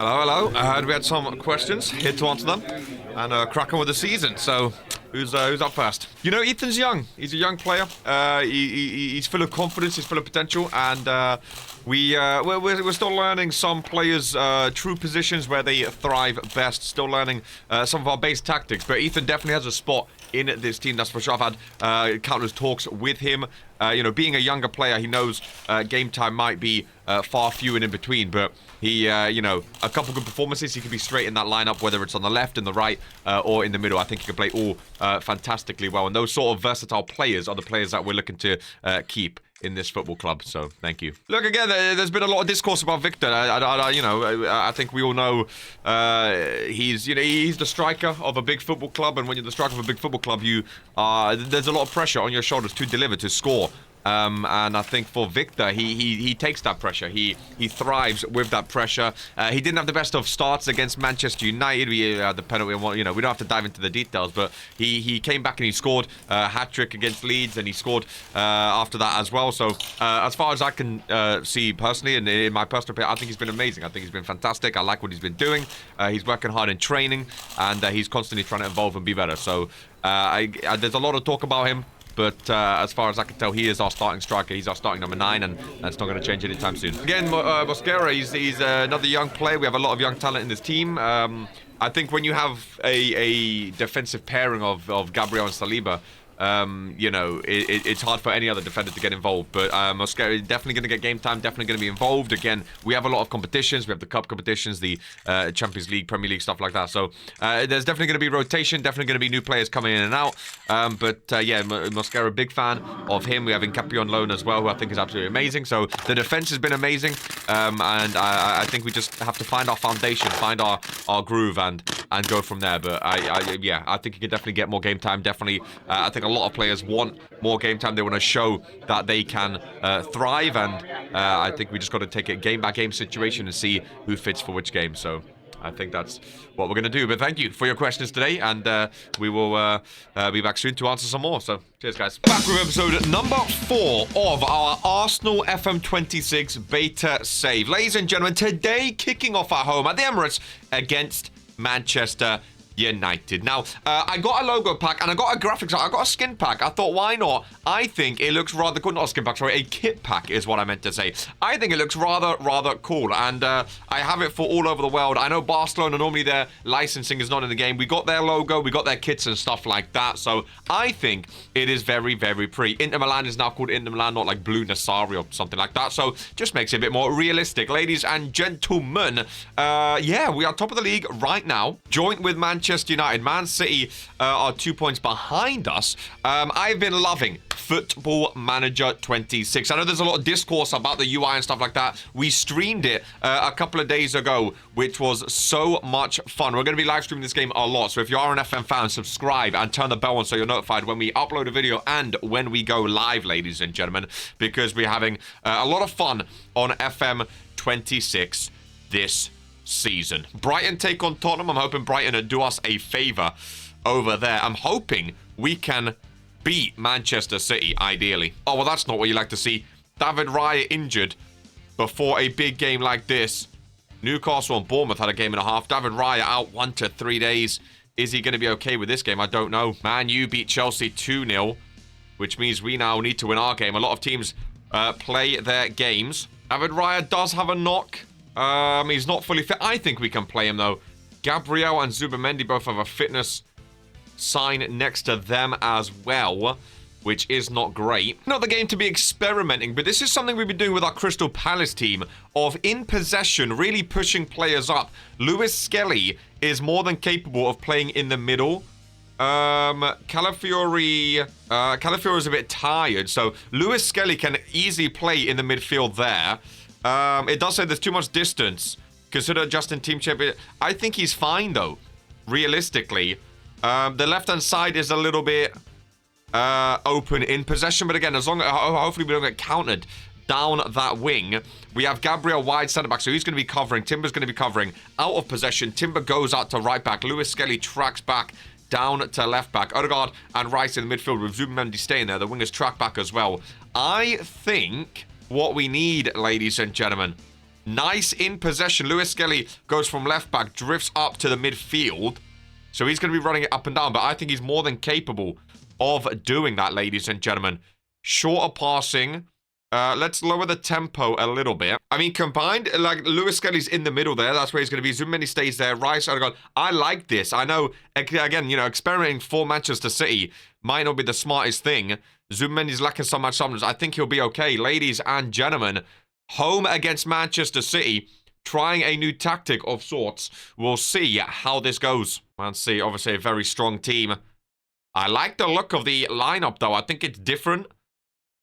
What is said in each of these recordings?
Hello, hello. I heard we had some questions. Here to answer them and crack on with the season. So, who's up first? You know, Ethan's young. He's a young player. He's full of confidence. He's full of potential, and we're still learning some players' true positions where they thrive best. Still learning some of our base tactics. But Ethan definitely has a spot in this team, that's for sure. I've had countless talks with him. Being a younger player, he knows game time might be far few and in between, but he, a couple good performances, he can be straight in that lineup, whether it's on the left, in the right, or in the middle. I think he can play all fantastically well, and those sort of versatile players are the players that we're looking to keep in this football club, so thank you. Look, again, there's been a lot of discourse about Victor. I think we all know he's the striker of a big football club, and when you're the striker of a big football club, there's a lot of pressure on your shoulders to deliver, to score. And I think for Victor, he takes that pressure. He thrives with that pressure. He didn't have the best of starts against Manchester United. We had the penalty. We don't have to dive into the details, but he came back and he scored a hat-trick against Leeds, and he scored after that as well. So as far as I can see personally, and in my personal opinion, I think he's been amazing. I think he's been fantastic. I like what he's been doing. He's working hard in training, and he's constantly trying to evolve and be better. So there's a lot of talk about him. But as far as I can tell, he is our starting striker. He's our starting number 9, and that's not going to change anytime soon. Again, Mosquera, he's another young player. We have a lot of young talent in this team. I think when you have a defensive pairing of Gabriel and Saliba, it's hard for any other defender to get involved. But Mosquera is definitely going to get game time, definitely going to be involved. Again, we have a lot of competitions. We have the cup competitions, the Champions League, Premier League, stuff like that. So there's definitely going to be rotation, definitely going to be new players coming in and out. Mosquera, big fan of him. We have Incapio on loan as well, who I think is absolutely amazing. So the defense has been amazing. And I think we just have to find our foundation, find our groove, and go from there. But I think he can definitely get more game time. Definitely, I think a lot of players want more game time. They want to show that they can thrive, and I think we just got to take a game by game situation and see who fits for which game. So I think that's what we're going to do. But thank you for your questions today, and we will be back soon to answer some more. So cheers, guys. Back with episode number 4 of our Arsenal FM26 beta save. Ladies and gentlemen, today kicking off at home at the Emirates against Manchester United. Now, I got a logo pack and I got a graphics. I got a skin pack. I thought, why not? I think it looks rather cool. Not a skin pack, sorry, a kit pack is what I meant to say. I think it looks rather cool, and I have it for all over the world. I know Barcelona, normally their licensing is not in the game. We got their logo, we got their kits and stuff like that, so I think it is very, very pretty. Inter Milan is now called Inter Milan, not like Blue Nasari or something like that, so just makes it a bit more realistic. Ladies and gentlemen, we are top of the league right now, joint with Manchester United. Man City are 2 points behind us. I've been loving Football Manager 26. I know there's a lot of discourse about the UI and stuff like that. We streamed it a couple of days ago, which was so much fun. We're going to be live streaming this game a lot, so if you are an FM fan, subscribe and turn the bell on so you're notified when we upload a video and when we go live, ladies and gentlemen, because we're having a lot of fun on FM26 this season. Brighton take on Tottenham. I'm hoping Brighton will do us a favour over there. I'm hoping we can beat Manchester City, ideally. Oh, well, that's not what you like to see. David Raya injured before a big game like this. Newcastle and Bournemouth had a game and a half. David Raya out 1 to 3 days. Is he going to be okay with this game? I don't know. Man U beat Chelsea 2-0, which means we now need to win our game. A lot of teams play their games. David Raya does have a knock. He's not fully fit. I think we can play him, though. Gabriel and Zubamendi both have a fitness sign next to them as well, which is not great. Not the game to be experimenting, but this is something we've been doing with our Crystal Palace team, of in possession, really pushing players up. Lewis Skelly is more than capable of playing in the middle. Calafiori is a bit tired, so Lewis Skelly can easily play in the midfield there. It does say there's too much distance. Consider Justin team champion. I think he's fine, though, realistically. The left-hand side is a little bit open in possession, but again, as long as hopefully we don't get countered down that wing. We have Gabriel wide centre-back, so he's going to be covering. Timber's going to be covering. Out of possession, Timber goes out to right-back. Lewis Skelly tracks back down to left-back. Odegaard and Rice in the midfield with Zubamendi staying there. The wingers track back as well. I think what we need, ladies and gentlemen, Nice in possession. Lewis Skelly goes from left back, drifts up to the midfield. So he's going to be running it up and down, but I think he's more than capable of doing that, ladies and gentlemen. Shorter passing. Let's lower the tempo a little bit. I mean, combined, like, Lewis Skelly's in the middle there. That's where he's going to be. Zumeni stays there. Rice, Odegaard. I like this. I know, again, you know, experimenting for Manchester City might not be the smartest thing. Zumeni's lacking so much sometimes. I think he'll be okay. Ladies and gentlemen, home against Manchester City, trying a new tactic of sorts. We'll see how this goes. Man City, obviously a very strong team. I like the look of the lineup, though. I think it's different.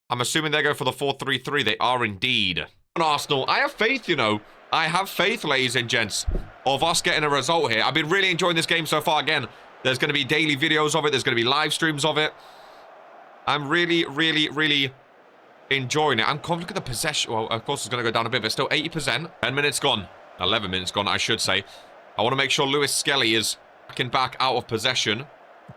I'm assuming they go for the 4-3-3. They are indeed. On Arsenal, I have faith, you know. I have faith, ladies and gents, of us getting a result here. I've been really enjoying this game so far. Again, there's going to be daily videos of it. There's going to be live streams of it. I'm really, really, really enjoying it. I'm confident of the possession. Well, of course, it's going to go down a bit, but still 80%. 10 minutes gone. 11 minutes gone, I should say. I want to make sure Lewis Skelly is back out of possession.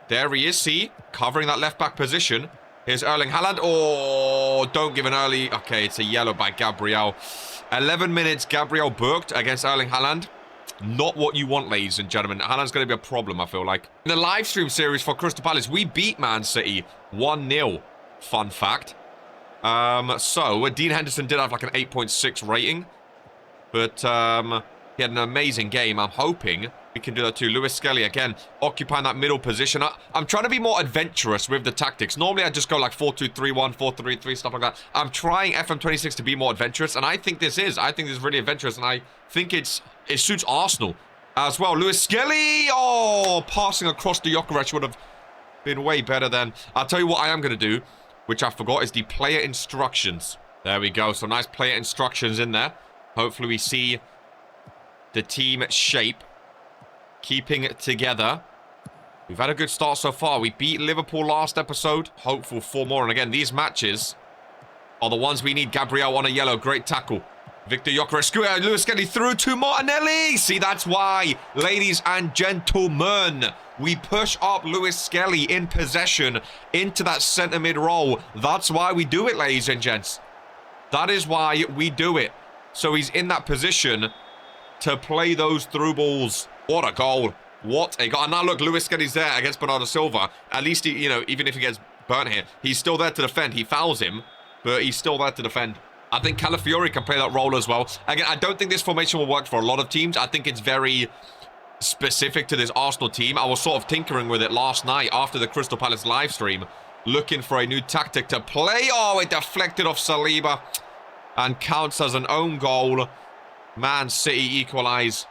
There he is, see? Covering that left-back position. Here's Erling Haaland. Oh, don't give an early... Okay, it's a yellow by Gabriel. 11 minutes, Gabriel booked against Erling Haaland. Not what you want, ladies and gentlemen. Haaland's going to be a problem, I feel like. In the live stream series for Crystal Palace, we beat Man City 1-0. Fun fact. So, Dean Henderson did have like an 8.6 rating. But, he had an amazing game. I'm hoping we can do that too. Lewis Skelly, again, occupying that middle position. I'm trying to be more adventurous with the tactics. Normally, I just go like 4-2-3-1, 4-3-3, stuff like that. I'm trying FM26 to be more adventurous, and I think this is. I think this is really adventurous, and I think it suits Arsenal as well. Lewis Skelly! Oh, passing across the Gyökeres would have been way better than... I'll tell you what I am going to do, which I forgot, is the player instructions. There we go. So nice player instructions in there. Hopefully we see the team shape keeping it together. We've had a good start so far. We beat Liverpool last episode. Hopeful for more. And again, these matches are the ones we need. Gabriel on a yellow. Great tackle. Victor Gyökeres. Lewis Skelly through to Martinelli. See, that's why, ladies and gentlemen, we push up Lewis Skelly in possession into that centre mid role. That's why we do it, ladies and gents. That is why we do it. So he's in that position to play those through balls. What a goal. What a goal. And now look, Lewis Skelly's there against Bernardo Silva. At least, he, you know, even if he gets burnt here, he's still there to defend. He fouls him, but he's still there to defend. I think Calafiori can play that role as well. Again, I don't think this formation will work for a lot of teams. I think it's very specific to this Arsenal team. I was sort of tinkering with it last night after the Crystal Palace live stream, looking for a new tactic to play. Oh, it deflected off Saliba and counts as an own goal. Man City equalise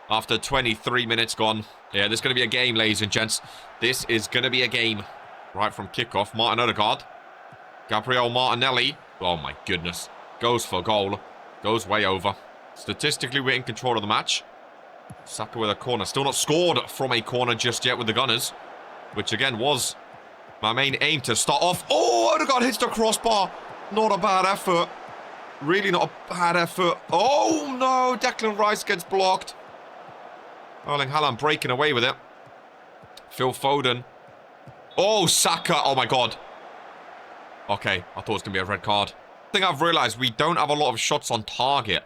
after 23 minutes gone. Yeah, this is going to be a game, ladies and gents. This is going to be a game. Right from kickoff. Martin Odegaard. Gabriel Martinelli. Oh, my goodness. Goes for goal. Goes way over. Statistically, we're in control of the match. Saka with a corner. Still not scored from a corner just yet with the Gunners. Which, again, was my main aim to start off. Oh, Odegaard hits the crossbar. Not a bad effort. Really not a bad effort. Oh, no. Declan Rice gets blocked. Erling Haaland breaking away with it. Phil Foden. Oh, Saka. Oh, my God. Okay, I thought it was going to be a red card. I think I've realised we don't have a lot of shots on target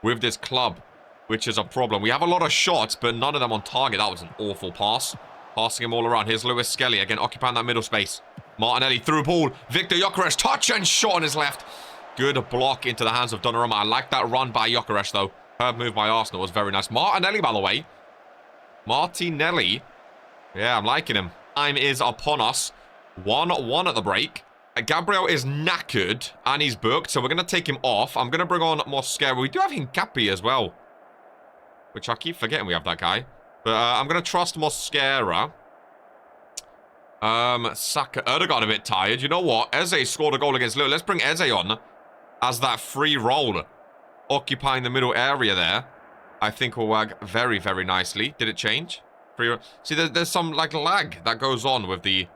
with this club, which is a problem. We have a lot of shots, but none of them on target. That was an awful pass. Passing him all around. Here's Lewis Skelly, again, occupying that middle space. Martinelli through ball. Victor Gyökeres, touch and shot on his left. Good block into the hands of Donnarumma. I like that run by Gyökeres, though. Her move by Arsenal was very nice. Martinelli, by the way. Martinelli. Yeah, I'm liking him. Time is upon us. 1-1 at the break. Gabriel is knackered and he's booked, so we're going to take him off. I'm going to bring on Mosquera. We do have Hincapi as well, which I keep forgetting we have that guy. But I'm going to trust Mosquera. Saka. Odegaard a bit tired. You know what? Eze scored a goal against Lille. Let's bring Eze on as that free role, occupying the middle area there. I think will work very, very nicely. Did it change? See, there's some like lag that goes on with the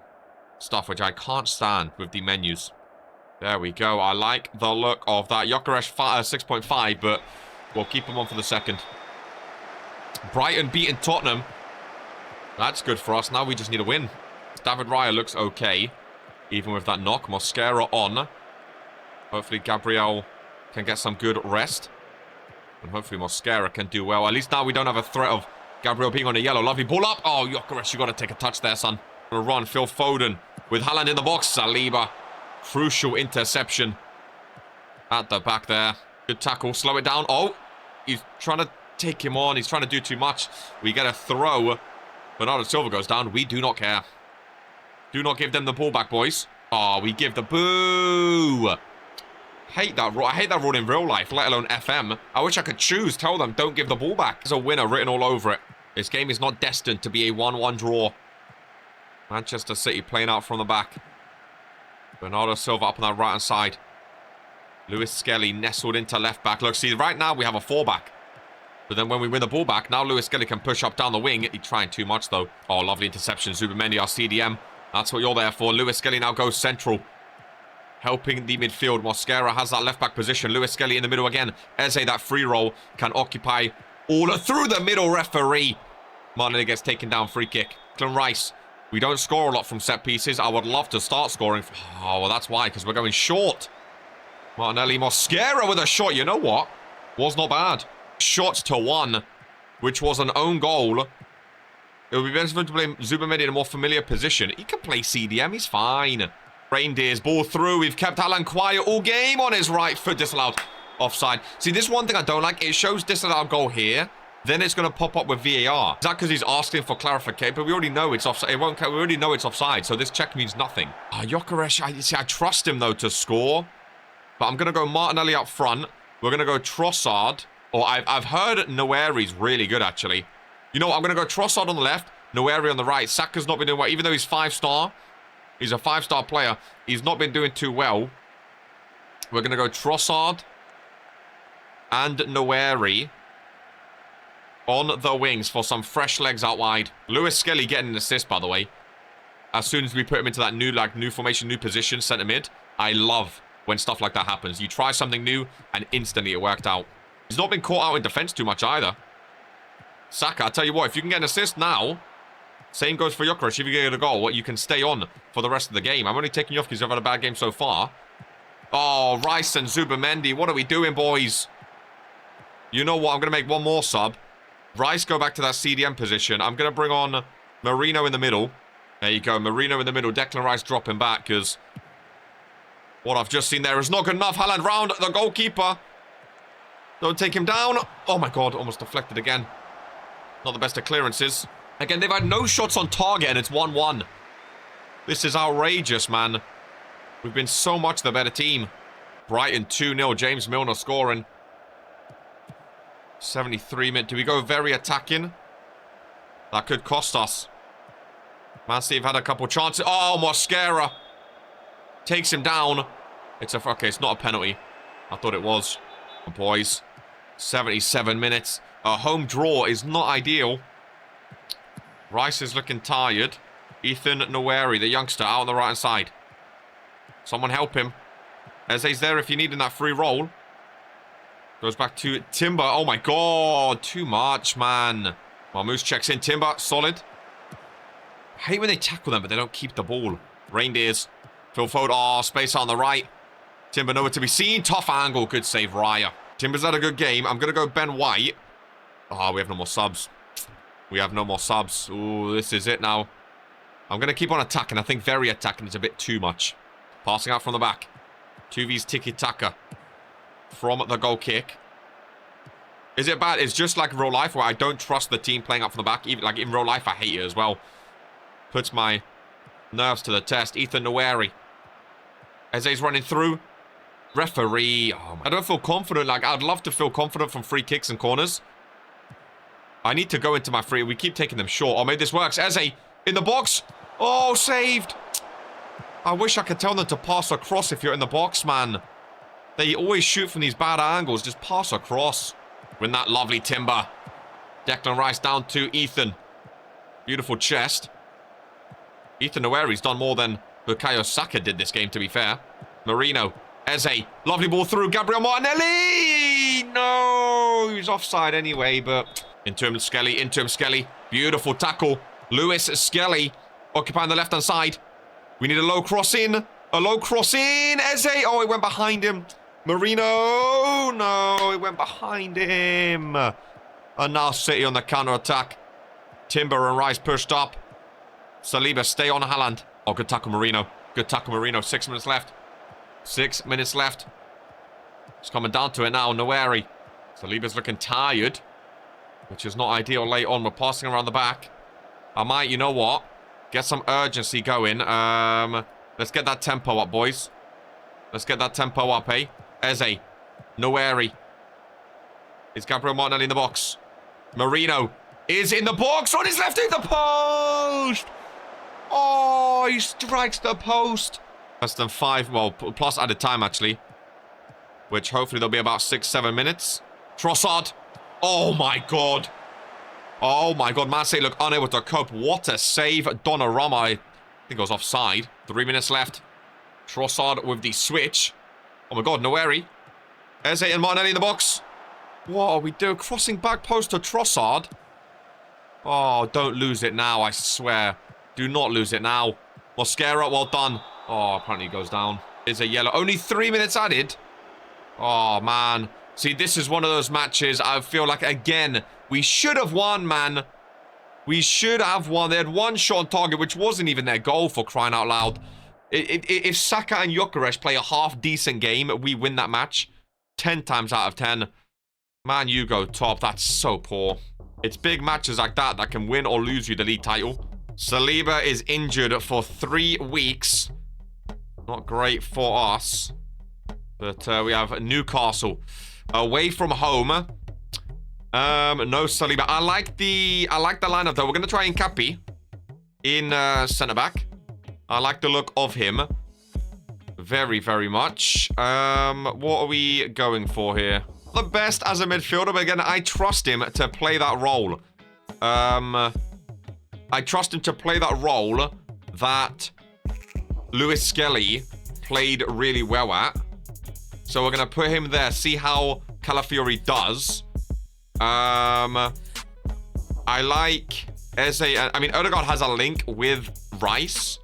stuff, which I can't stand with the menus. There we go. I like the look of that. Gyökeres 6.5, but we'll keep him on for the second. Brighton beating Tottenham. That's good for us. Now we just need a win. David Raya looks okay, even with that knock. Mosquera on. Hopefully Gabriel can get some good rest. And hopefully Mosquera can do well. At least now we don't have a threat of Gabriel being on a yellow. Lovely ball up. Oh, Gyökeres, you got to take a touch there, son. Gonna run. Phil Foden with Haaland in the box. Saliba. Crucial interception at the back there. Good tackle. Slow it down. Oh, he's trying to take him on. He's trying to do too much. We get a throw. Bernardo Silva goes down. We do not care. Do not give them the ball back, boys. Oh, we give the boo. Hate that rule. I hate that rule in real life, let alone FM. I wish I could choose. Tell them, don't give the ball back. There's a winner written all over it. This game is not destined to be a 1-1 draw. Manchester City playing out from the back. Bernardo Silva up on that right-hand side. Lewis Skelly nestled into left back. Look, see, right now we have a 4-back. But then when we win the ball back, now Lewis Skelly can push up down the wing. He's trying too much, though. Oh, lovely interception. Zubimendi, our CDM. That's what you're there for. Lewis Skelly now goes central. Helping the midfield. Mosquera has that left back position. Lewis Skelly in the middle again. Eze, that free roll, can occupy all through the middle. Referee. Martinelli gets taken down. Free kick. Declan Rice. We don't score a lot from set pieces. I would love to start scoring. Oh, well, that's why, because we're going short. Martinelli, Mosquera with a shot. You know what? Was not bad. Shots to 1, which was an own goal. It would be better for him to play Zubimendi in a more familiar position. He can play CDM. He's fine. Reindeers, ball through. We've kept Haaland quiet all game on his right foot. Disallowed. Offside. See, this is one thing I don't like. It shows disallowed goal here. Then it's going to pop up with VAR. Is that because he's asking for clarification? But we already know it's offside. We already know it's offside, so this check means nothing. Gyökeres, I trust him, though, to score. But I'm going to go Martinelli up front. We're going to go Trossard. Or I've heard Noeri's really good, actually. You know what? I'm going to go Trossard on the left, Noeri on the right. Saka's not been doing well. Even though he's 5-star, he's a 5-star player. He's not been doing too well. We're going to go Trossard and Noeri on the wings for some fresh legs out wide. Lewis Skelly getting an assist, by the way. As soon as we put him into that new formation, new position, centre mid. I love when stuff like that happens. You try something new, and instantly it worked out. He's not been caught out in defence too much either. Saka, I tell you what, if you can get an assist now, same goes for Gyökeres. If you get a goal, you can stay on for the rest of the game. I'm only taking you off because you've had a bad game so far. Oh, Rice and Zubimendi. What are we doing, boys? You know what? I'm going to make one more sub. Rice go back to that CDM position. I'm going to bring on Marino in the middle. There you go. Marino in the middle. Declan Rice dropping back because what I've just seen there is not good enough. Haaland round the goalkeeper. Don't take him down. Oh, my God. Almost deflected again. Not the best of clearances. Again, they've had no shots on target, and it's 1-1. This is outrageous, man. We've been so much the better team. Brighton 2-0. James Milner scoring. 73 minutes. Do we go very attacking? That could cost us. Man City have had a couple chances. Oh, Mosquera takes him down. Okay, it's not a penalty. I thought it was. Boys, 77 minutes. A home draw is not ideal. Rice is looking tired. Ethan Noeri, the youngster, out on the right-hand side. Someone help him. Eze's there if you're needing that free roll. Goes back to Timber. Oh, my God. Too much, man. Marmouche checks in. Timber, solid. I hate when they tackle them, but they don't keep the ball. Reindeers. Phil Foden. Oh, space on the right. Timber nowhere to be seen. Tough angle. Good save, Raya. Timber's had a good game. I'm going to go Ben White. Oh, we have no more subs. We have no more subs. Ooh, this is it now. I'm going to keep on attacking. I think very attacking is a bit too much. Passing out from the back. 2v's tiki-taka. From the goal kick. Is it bad? It's just like real life where I don't trust the team playing up from the back. Even like in real life, I hate it as well. Puts my nerves to the test. Ethan Noeri. Eze's running through. Referee. Oh, I don't feel confident. Like, I'd love to feel confident from free kicks and corners. I need to go into my free. We keep taking them short. Oh, maybe this works. Eze in the box. Oh, saved. I wish I could tell them to pass across if you're in the box, man. They always shoot from these bad angles. Just pass across. Win that lovely Timber. Declan Rice down to Ethan. Beautiful chest. Ethan Noeri's done more than Bukayo Saka did this game, to be fair. Marino. Eze. Lovely ball through. Gabriel Martinelli. No. He's offside anyway, but... Interim Skelly. Beautiful tackle. Lewis Skelly. Occupying the left-hand side. We need a low cross in. Eze. Oh, it went behind him. Marino! No, it went behind him. And now City on the counter-attack. Timber and Rice pushed up. Saliba, stay on Haaland. Oh, good tackle, Marino. Good tackle, Marino. 6 minutes left. 6 minutes left. It's coming down to it now. Noeri. Saliba's looking tired, which is not ideal late on. We're passing around the back. I might, you know what? Get some urgency going. Let's get that tempo up, boys. Let's get that tempo up, eh? Eze. Noeri. Is Gabriel Martinelli in the box? Marino is in the box. On his left, in the post. Oh, he strikes the post. Less than 5, well, plus added time, actually. Which hopefully there'll be about 6-7 minutes. Trossard. Oh, my God. Oh, my God. Man City look unable to cope. What a save. Donnarumma, I think it was offside. 3 minutes left. Trossard with the switch. Oh, my God. Noeri. Eze and Martinelli in the box. What are we doing? Crossing back post to Trossard. Oh, don't lose it now, I swear. Do not lose it now. Mosquera, well done. Oh, apparently he goes down. Is a yellow. Only 3 minutes added. Oh, man. See, this is one of those matches I feel like, again, we should have won, man. We should have won. They had one shot on target, which wasn't even their goal, for crying out loud. If Saka and Gyökeres play a half-decent game, we win that match. 10 times out of 10. Man, you go top. That's so poor. It's big matches like that that can win or lose you the league title. Saliba is injured for 3 weeks. Not great for us. But we have Newcastle away from home. No Saliba. I like the lineup though. We're gonna try Nkapi in centre back. I like the look of him very, very much. What are we going for here? The best as a midfielder, but again, I trust him to play that role. I trust him to play that role that Lewis Skelly played really well at. So we're going to put him there, see how Calafiori does. I like Eze. I mean, Odegaard has a link with Rice.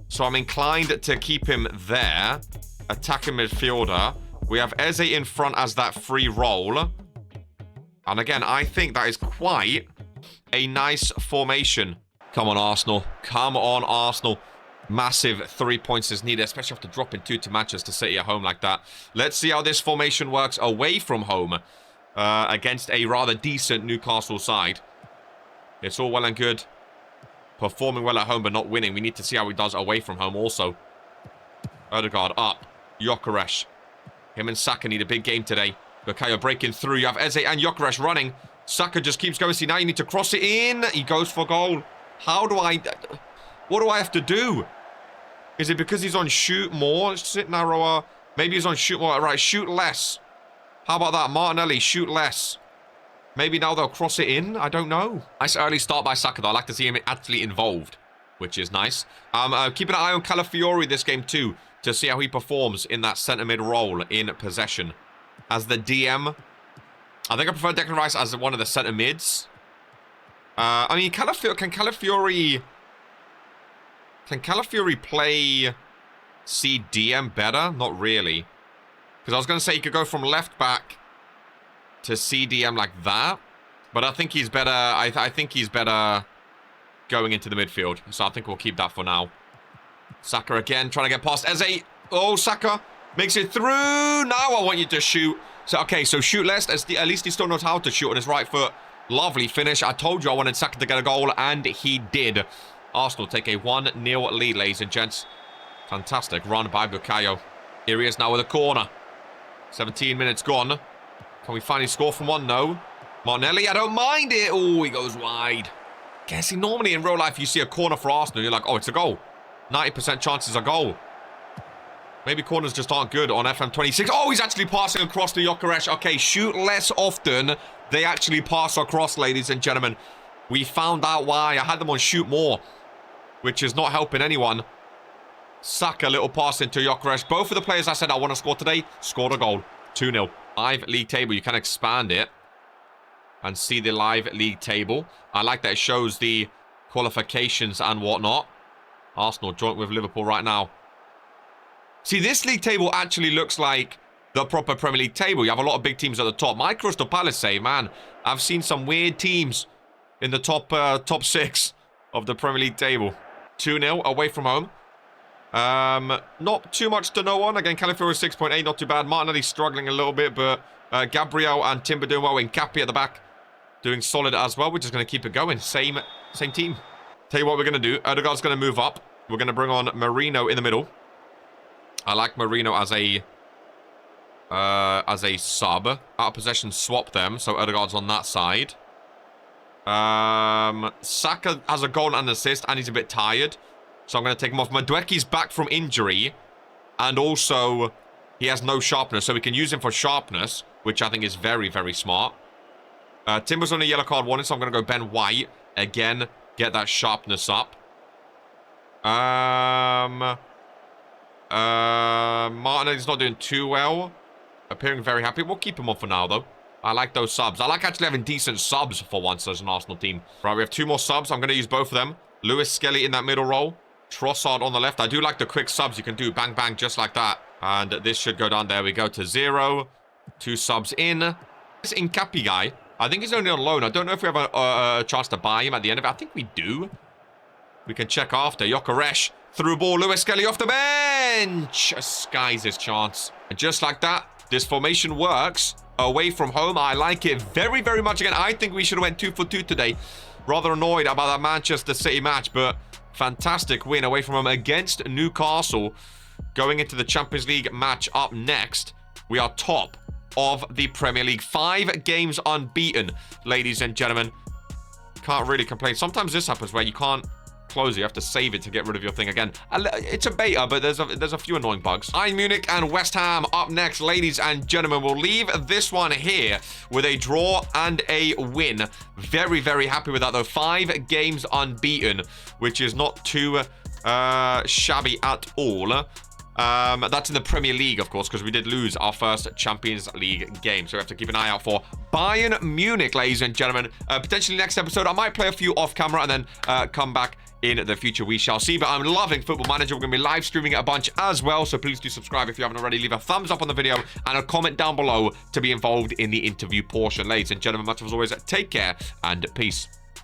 So I'm inclined to keep him there. Attacking midfielder. We have Eze in front as that free role. And again, I think that is quite a nice formation. Come on, Arsenal. Come on, Arsenal. Massive 3 points is needed, especially after dropping 2 matches to City at home like that. Let's see how this formation works away from home against a rather decent Newcastle side. It's all well and good performing well at home but not winning. We need to see how he does away from home also. Odegaard up. Gyökeres. Him and Saka need a big game today. Bukayo breaking through. You have Eze and Gyökeres running. Saka just keeps going. See, now you need to cross it in. He goes for goal. How do I... What do I have to do? Is it because he's on shoot more? Sit narrower. Maybe he's on shoot more. Right, shoot less. How about that? Martinelli, shoot less. Maybe now they'll cross it in. I don't know. Nice early start by Saka, though. I like to see him actually involved, which is nice. Keep an eye on Calafiori this game, too, to see how he performs in that centre mid role in possession. As the DM, I think I prefer Declan Rice as one of the centre mids. I mean, can Calafiori play CDM better? Not really. Because I was going to say he could go from left back to CDM like that. But I think he's better. I think he's better going into the midfield. So I think we'll keep that for now. Saka again, trying to get past Eze. Oh, Saka makes it through. Now I want you to shoot. So, okay, so shoot less. At least he still knows how to shoot on his right foot. Lovely finish. I told you I wanted Saka to get a goal, and he did. Arsenal take a 1-0 lead, ladies and gents. Fantastic run by Bukayo. Here he is now with a corner. 17 minutes gone. Can we finally score from one? No. Martinelli, I don't mind it. Oh, he goes wide. Guessing normally in real life you see a corner for Arsenal, you're like, oh, it's a goal. 90% chances a goal. Maybe corners just aren't good on FM26. Oh, he's actually passing across to Gyökeres. Okay, shoot less often. They actually pass across, ladies and gentlemen. We found out why. I had them on shoot more, which is not helping anyone. Saka, little pass into Gyökeres. Both of the players I said I want to score today scored a goal. 2-0. Live league table. You can expand it and see the live league table. I like that it shows the qualifications and whatnot. Arsenal joint with Liverpool right now. See, this league table actually looks like the proper Premier League table. You have a lot of big teams at the top. My Crystal Palace say, man, I've seen some weird teams in the top 6 of the Premier League table. 2-0 away from home. Not too much to know on. Again, Califiero 6.8, not too bad. Martinelli struggling a little bit, but Gabriel and Timber doing well. Nkappi at the back doing solid as well. We're just going to keep it going. Same team. Tell you what we're going to do. Odegaard's going to move up. We're going to bring on Marino in the middle. I like Marino as a sub. Out of possession, swap them. So Odegaard's on that side. Saka has a goal and an assist, and he's a bit tired. So I'm going to take him off. Madueke's back from injury. And also, he has no sharpness. So we can use him for sharpness, which I think is very, very smart. Timber's on a yellow card warning, so I'm going to go Ben White. Again, get that sharpness up. Martinelli's not doing too well. Appearing very happy. We'll keep him on for now, though. I like those subs. I like actually having decent subs for once as an Arsenal team. Right, we have 2 more subs. I'm going to use both of them. Lewis Skelly in that middle role. Trossard on the left. I do like the quick subs you can do. Bang, bang, just like that. And this should go down. There we go to 0. 2 subs in. This Nkappi guy, I think he's only on loan. I don't know if we have a chance to buy him at the end of it. I think we do. We can check after. Gyökeres through ball. Lewis Skelly off the bench. Skies his chance. And just like that, this formation works. Away from home. I like it very, very much. Again, I think we should have went 2 for 2 today. Rather annoyed about that Manchester City match, but fantastic win away from home against Newcastle. Going into the Champions League match up next, we are top of the Premier League. 5 games unbeaten, ladies and gentlemen. Can't really complain. Sometimes this happens where you can't close it. You have to save it to get rid of your thing again. It's a beta, but there's a few annoying bugs. Bayern Munich and West Ham up next, ladies and gentlemen. We'll leave this one here with a draw and a win. Very, very happy with that, though. 5 games unbeaten, which is not too shabby at all. That's in the Premier League, of course, because we did lose our first Champions League game. So we have to keep an eye out for Bayern Munich, ladies and gentlemen. Potentially next episode, I might play a few off camera and then come back in the future. We shall see. But I'm loving Football Manager. We're going to be live streaming it a bunch as well. So please do subscribe if you haven't already. Leave a thumbs up on the video and a comment down below to be involved in the interview portion. Ladies and gentlemen, much as always, take care and peace.